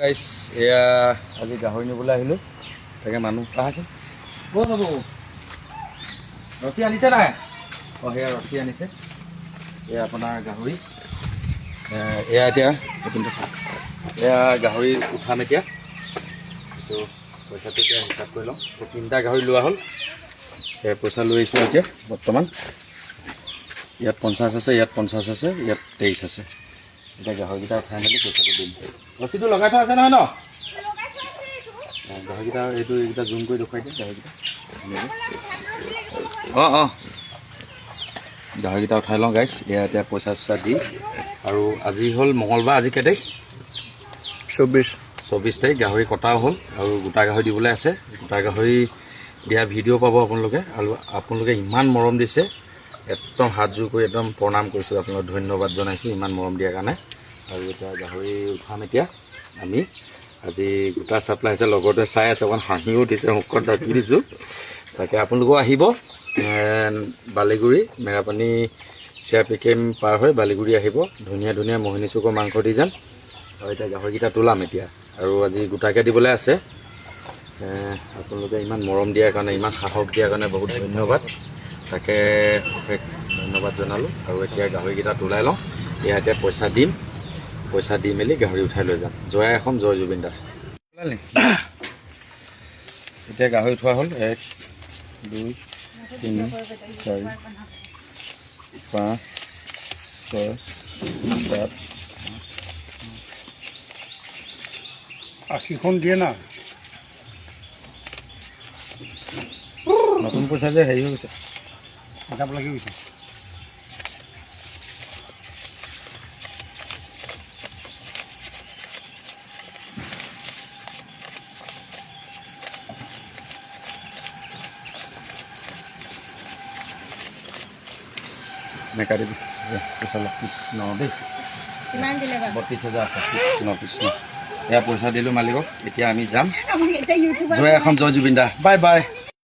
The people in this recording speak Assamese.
গাইছ এয়া আজি গাহৰি নিবলৈ আহিলোঁ তাকে মানুহ আহাচোন ক'ত হ'ব ৰছী আনিছে নাই অঁ সেয়া ৰছী আনিছে এয়া আপোনাৰ গাহৰি এয়া এতিয়া এয়া গাহৰি উঠাম এতিয়া এইটো পইচাটো এতিয়া হিচাপ কৰি লওঁ তিনিটা গাহৰি লোৱা হ'ল এয়া পইচা লৈ আহিছোঁ এতিয়া বৰ্তমান ইয়াত 50 আছে ইয়াত 50 আছে ইয়াত 23 আছে এতিয়া গাহৰিকেইটা উঠাই মেলি পইচাটো দিম ৰছীটো লগাই থোৱা আছে নহয় ন গাহৰিকেইটা এইকেইটা জুম কৰি দেখুৱাই দিম গাহৰিকেইটা অঁ গাহৰিকেইটা উঠাই লওঁ গাইছ এয়া এতিয়া পইচা চইচা দি আৰু আজি হ'ল মঙলবাৰ আজি কেই তাৰিখ 24 তাৰিখ গাহৰি কটাও হ'ল আৰু গোটা গাহৰি দিবলৈ আছে গোটা গাহৰি দিয়া ভিডিঅ' পাব আপোনালোকে আৰু আপোনালোকে ইমান মৰম দিছে একদম হাতযোৰ কৰি একদম প্ৰণাম কৰিছোঁ আপোনালোক ধন্যবাদ জনাইছোঁ ইমান মৰম দিয়াৰ কাৰণে আৰু এতিয়া গাহৰি উঠাম এতিয়া আমি আজি গোটা চাপ্লাই আছে লগতে চাই আছে অকণ হাঁহিও দিছে মুখখন ঢাকি দিছোঁ তাকে আপোনালোকেও আহিব বালিগুৰি মেৰাপানী CRP পাৰ হৈ বালিগুৰি আহিব ধুনীয়া ধুনীয়া মোহিনী চুকৰ মাংস দি যাম আৰু এতিয়া গাহৰিকেইটা তোলাম এতিয়া আৰু আজি গোটাকৈ দিবলৈ আছে আপোনালোকে ইমান মৰম দিয়াৰ কাৰণে ইমান সাহস দিয়াৰ কাৰণে বহুত ধন্যবাদ তাকে অশেষ ধন্যবাদ জনালোঁ আৰু এতিয়া গাহৰিকেইটা তোলাই লওঁ এয়া এতিয়া পইচা দি মেলি গাহৰি উঠাই লৈ যাম জয় এখন জয় জুবিন দা এতিয়া গাহৰি উঠোৱা হ'ল 1 2 3 4 5 6 7 80খন দিয়ে না নতুন পইচা যে হেৰি হৈ গৈছে হিচাপ লাগি গৈছে মেকা দিবি পইচা লওক কৃষ্ণ দেই 32,000 আছে কৃষ্ণ এয়া পইচা দিলোঁ মালিকক এতিয়া আমি যাম জয় এখন জয় জুবিন দা বাই বাই